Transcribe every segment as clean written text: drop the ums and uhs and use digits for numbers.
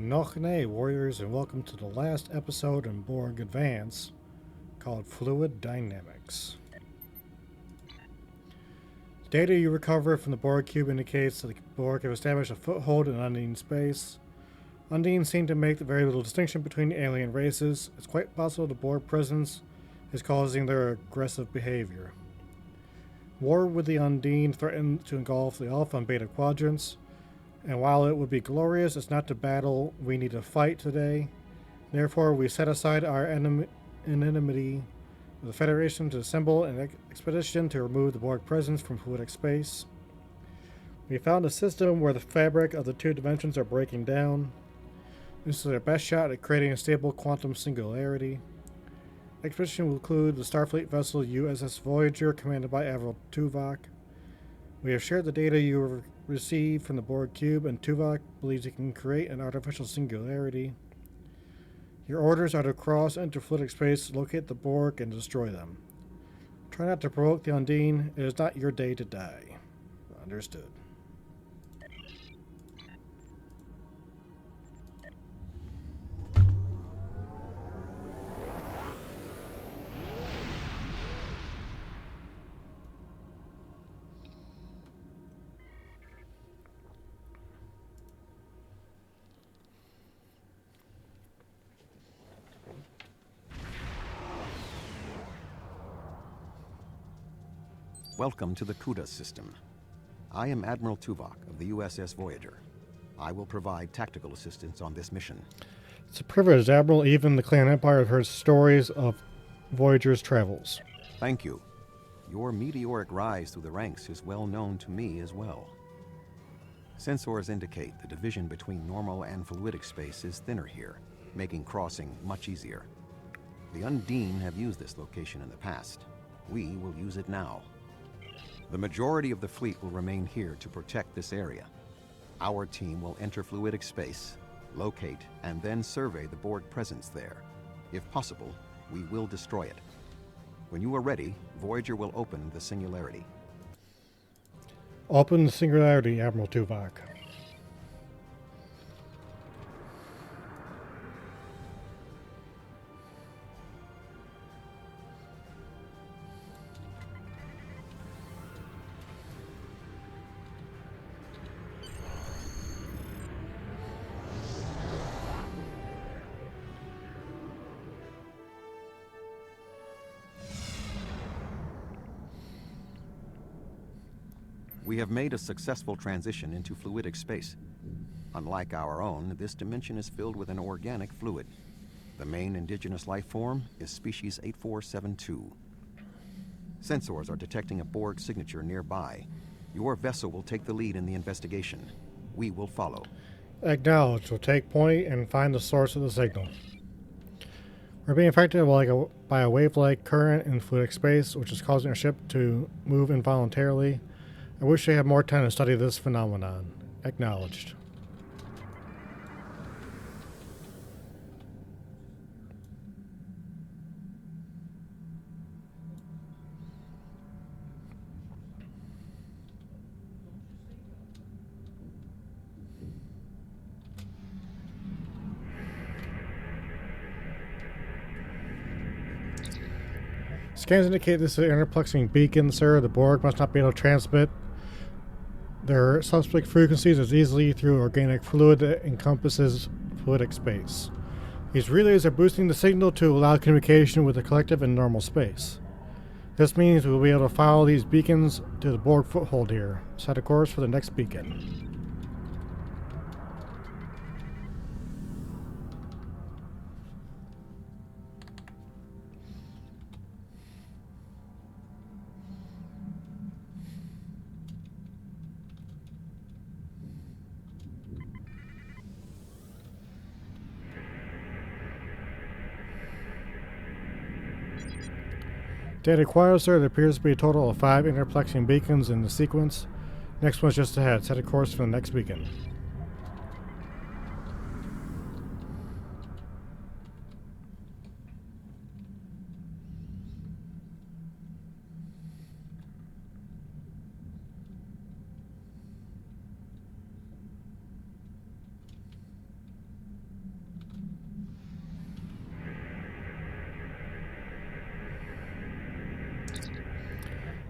Nochne warriors, and welcome to the last episode in Borg Advance called Fluid Dynamics. Data you recover from the Borg cube indicates that the Borg have established a foothold in Undine space. Undine seem to make very little distinction between alien races. It's quite possible the Borg presence is causing their aggressive behavior. War with the Undine threatened to engulf the Alpha and Beta quadrants, and while it would be glorious, it's not the battle we need to fight today. Therefore, we set aside our anonymity with the Federation to assemble an expedition to remove the Borg presence from fluidic space. We found a system where the fabric of the two dimensions are breaking down. This is our best shot at creating a stable quantum singularity. The expedition will include the Starfleet vessel USS Voyager, commanded by Admiral Tuvok. We have shared the data you received from the Borg cube, and Tuvok believes he can create an artificial singularity. Your orders are to cross interfluidic space, locate the Borg, and destroy them. Try not to provoke the Undine. It is not your day to die. Understood. Welcome to the CUDA system. I am Admiral Tuvok of the USS Voyager. I will provide tactical assistance on this mission. It's a privilege, Admiral. Even the Klingon Empire have heard stories of Voyager's travels. Thank you. Your meteoric rise through the ranks is well known to me as well. Sensors indicate the division between normal and fluidic space is thinner here, making crossing much easier. The Undine have used this location in the past. We will use it now. The majority of the fleet will remain here to protect this area. Our team will enter fluidic space, locate, and then survey the Borg presence there. If possible, we will destroy it. When you are ready, Voyager will open the singularity. Open the singularity, Admiral Tuvok. We have made a successful transition into fluidic space. Unlike our own, this dimension is filled with an organic fluid. The main indigenous life form is species 8472. Sensors are detecting a Borg signature nearby. Your vessel will take the lead in the investigation. We will follow. Acknowledged. We'll take point and find the source of the signal. We're being affected by a wave-like current in fluidic space, which is causing our ship to move involuntarily. I wish I had more time to study this phenomenon. Acknowledged. Scans indicate this is an interplexing beacon, sir. The Borg must not be able to transmit their subspeak frequencies as easily through organic fluid that encompasses fluidic space. These relays are boosting the signal to allow communication with the collective in normal space. This means we'll be able to follow these beacons to the Borg foothold here. Set a course for the next beacon. Data acquired, sir. There appears to be a total of 5 interplexing beacons in the sequence. Next one's just ahead. Set a course for the next beacon.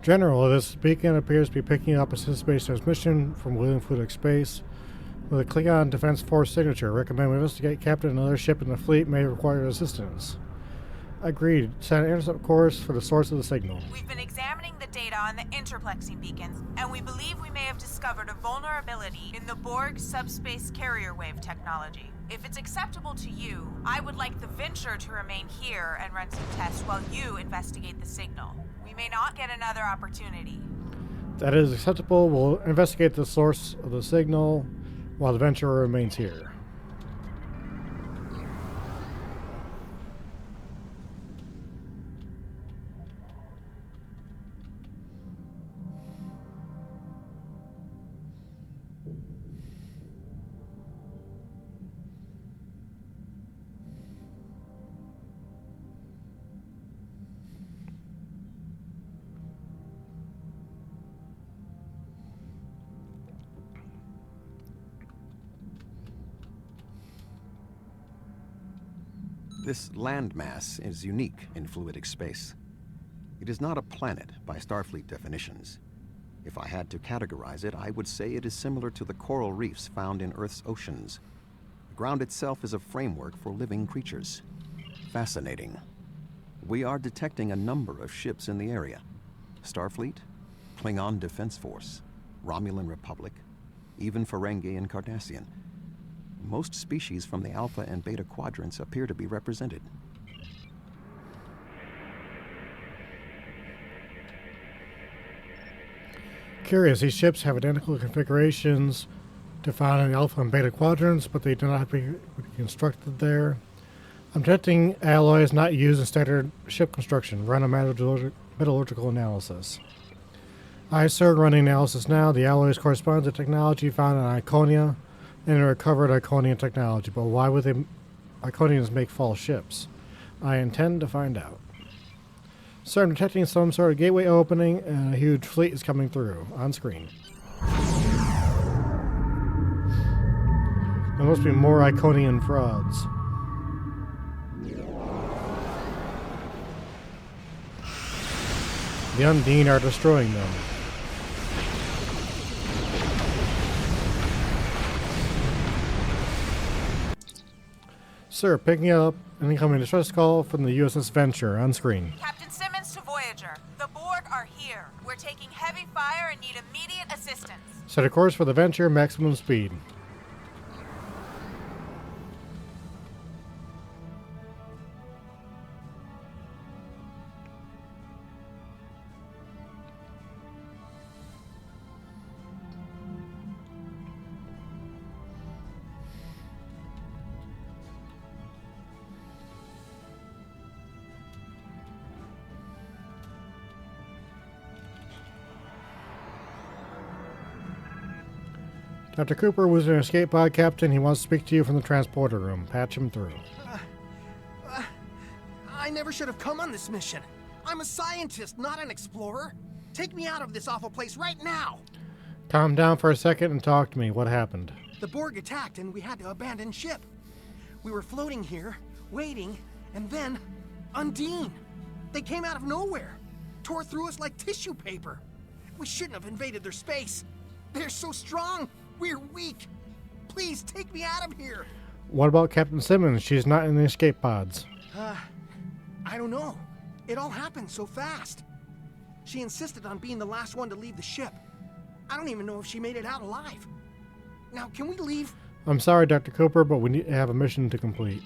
General, this beacon appears to be picking up a space transmission from within fluidic space with a Klingon Defense Force signature. Recommend we investigate. Captain, another ship in the fleet may require assistance. Agreed. Set an intercept course for the source of the signal. We've been examining the data on the interplexing beacons, and we believe we may have discovered a vulnerability in the Borg subspace carrier wave technology. If it's acceptable to you, I would like the Venture to remain here and run some tests while you investigate the signal. We may not get another opportunity. That is acceptable. We'll investigate the source of the signal while the Venture remains here. This landmass is unique in fluidic space. It is not a planet by Starfleet definitions. If I had to categorize it, I would say it is similar to the coral reefs found in Earth's oceans. The ground itself is a framework for living creatures. Fascinating. We are detecting a number of ships in the area. Starfleet, Klingon Defense Force, Romulan Republic, even Ferengi and Cardassian. Most species from the Alpha and Beta quadrants appear to be represented. Curious, these ships have identical configurations to found in the Alpha and Beta quadrants, but they do not have to be constructed there. I'm detecting alloys not used in standard ship construction. Run a metallurgical analysis. I start running analysis now. The alloys correspond to technology found in Iconia and a recovered Iconian technology, but why would Iconians make false ships? I intend to find out. Sir, I'm detecting some sort of gateway opening, and a huge fleet is coming through. On screen. There must be more Iconian frauds. The Undine are destroying them. Sir, picking up an incoming distress call from the USS Venture. On screen. Captain Simmons to Voyager. The Borg are here. We're taking heavy fire and need immediate assistance. Set a course for the Venture, maximum speed. Dr. Cooper was an escape pod captain. He wants to speak to you from the transporter room. Patch him through. I never should have come on this mission. I'm a scientist, not an explorer. Take me out of this awful place right now. Calm down for a second and talk to me. What happened? The Borg attacked and we had to abandon ship. We were floating here, waiting, and then Undine. They came out of nowhere, tore through us like tissue paper. We shouldn't have invaded their space. They're so strong. We're weak. Please take me out of here. What about Captain Simmons? She's not in the escape pods. I don't know. It all happened so fast. She insisted on being the last one to leave the ship. I don't even know if she made it out alive. Now, can we leave? I'm sorry, Dr. Cooper, but we need to have a mission to complete.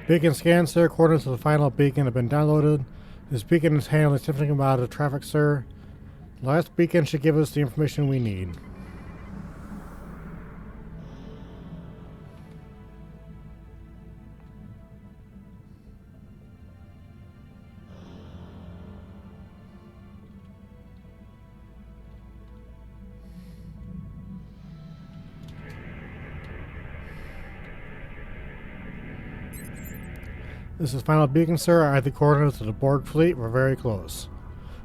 Beacon scan, sir. Coordinates of the final beacon have been downloaded. This beacon is handling significant amount of traffic, sir. The last beacon should give us the information we need. This is final beacon, sir. I have the coordinates of the Borg fleet. We're very close.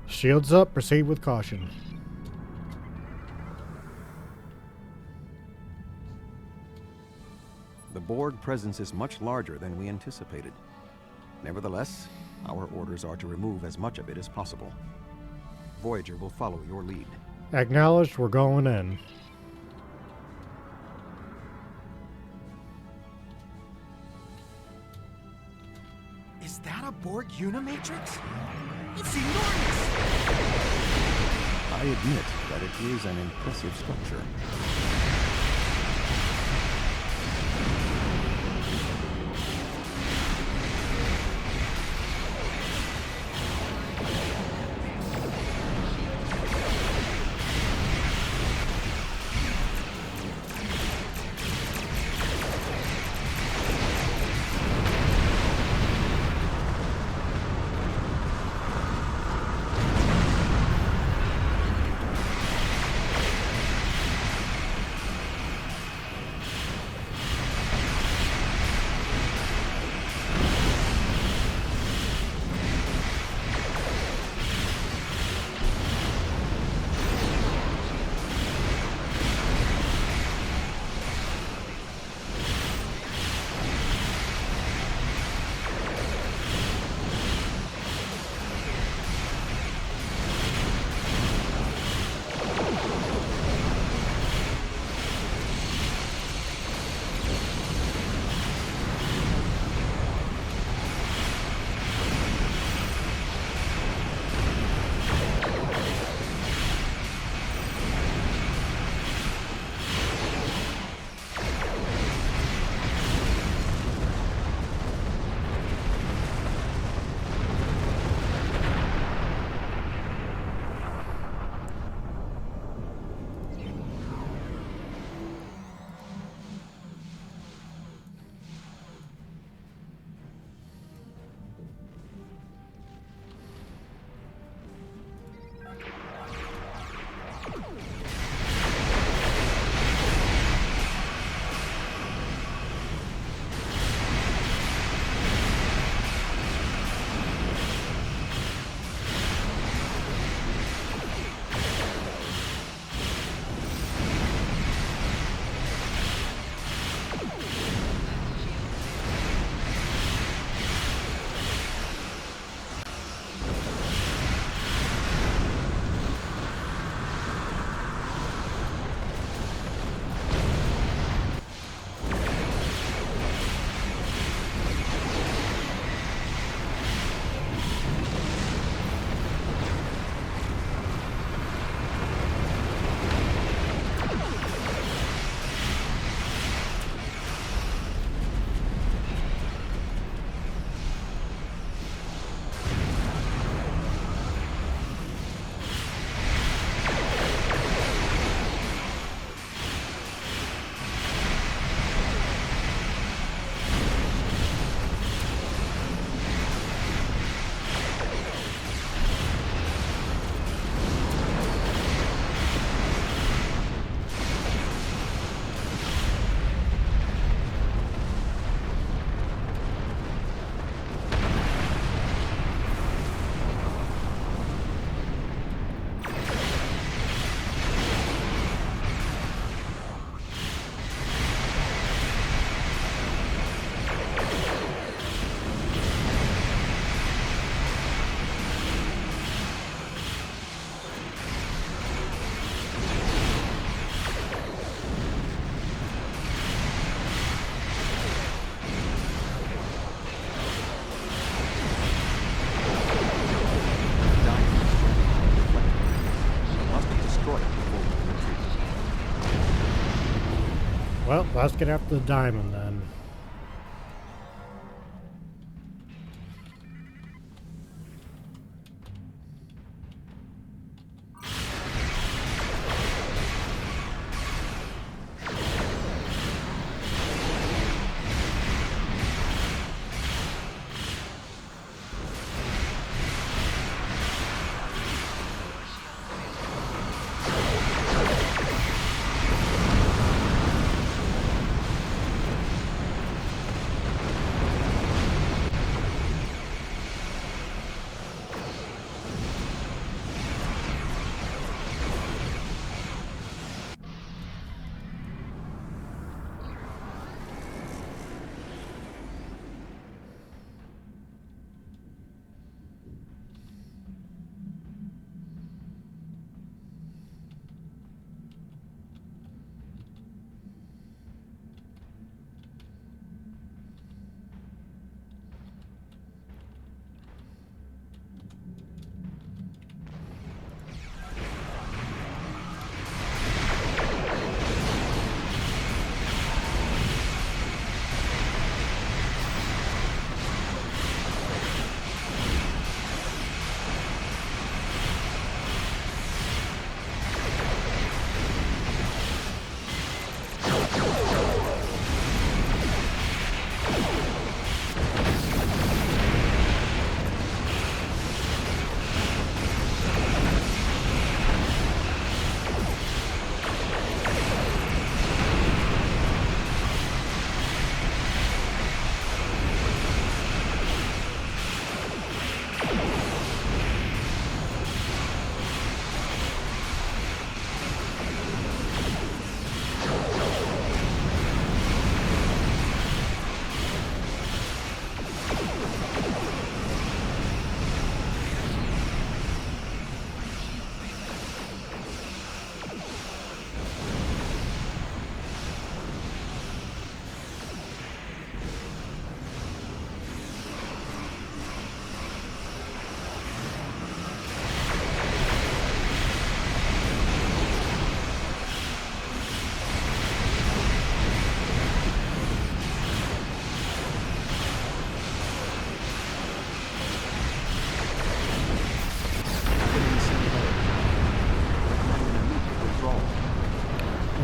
Shields up. Proceed with caution. The Borg presence is much larger than we anticipated. Nevertheless, our orders are to remove as much of it as possible. Voyager will follow your lead. Acknowledged. We're going in. Is that a Borg Unimatrix? It's enormous! I admit that it is an impressive structure. Well, let's get after the diamond then.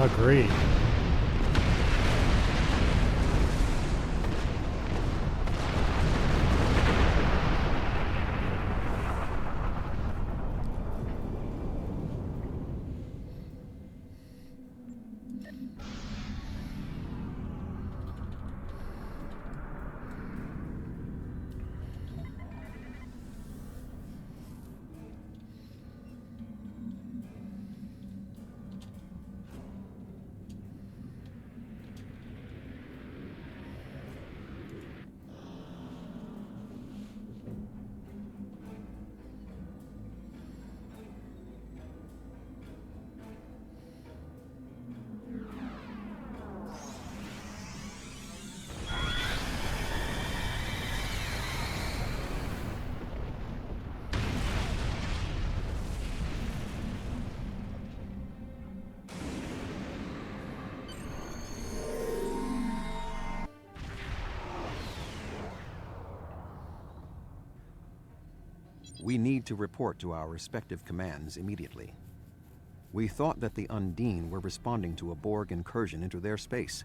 Agreed. We need to report to our respective commands immediately. We thought that the Undine were responding to a Borg incursion into their space,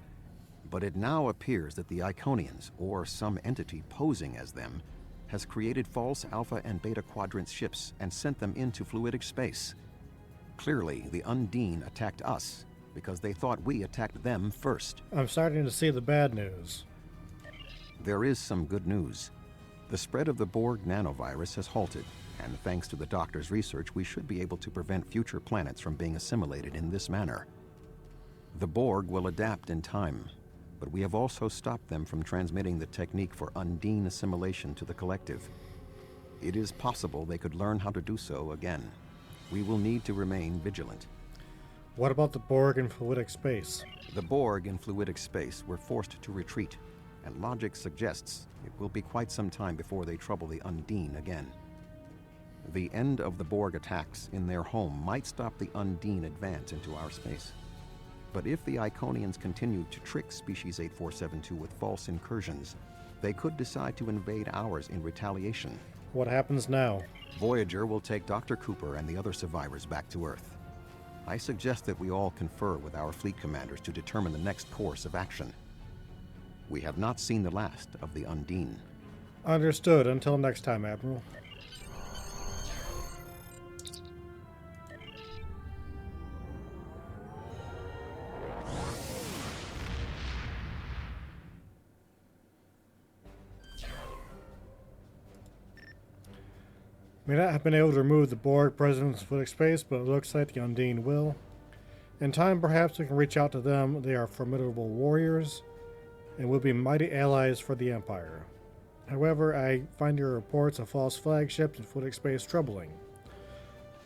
but it now appears that the Iconians, or some entity posing as them, has created false Alpha and Beta Quadrant ships and sent them into fluidic space. Clearly, the Undine attacked us because they thought we attacked them first. I'm starting to see the bad news. There is some good news. The spread of the Borg nanovirus has halted, and thanks to the Doctor's research, we should be able to prevent future planets from being assimilated in this manner. The Borg will adapt in time, but we have also stopped them from transmitting the technique for Undine assimilation to the collective. It is possible they could learn how to do so again. We will need to remain vigilant. What about the Borg in fluidic space? The Borg in fluidic space were forced to retreat, and logic suggests it will be quite some time before they trouble the Undine again. The end of the Borg attacks in their home might stop the Undine advance into our space. But if the Iconians continue to trick Species 8472 with false incursions, they could decide to invade ours in retaliation. What happens now? Voyager will take Dr. Cooper and the other survivors back to Earth. I suggest that we all confer with our fleet commanders to determine the next course of action. We have not seen the last of the Undine. Understood. Until next time, Admiral. May not have been able to remove the Borg presence in fluidic space, but it looks like the Undine will. In time, perhaps we can reach out to them. They are formidable warriors and will be mighty allies for the Empire. However, I find your reports of false flagships in fluidic space troubling.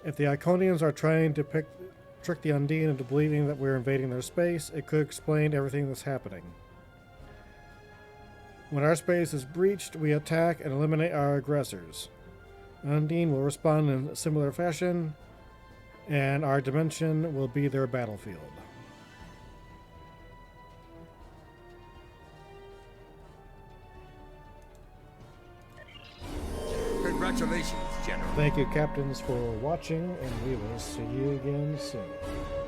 If the Iconians are trying to trick the Undine into believing that we're invading their space, it could explain everything that's happening. When our space is breached, we attack and eliminate our aggressors. Undine will respond in a similar fashion, and our dimension will be their battlefield. Congratulations, General. Thank you, Captains, for watching, and we will see you again soon.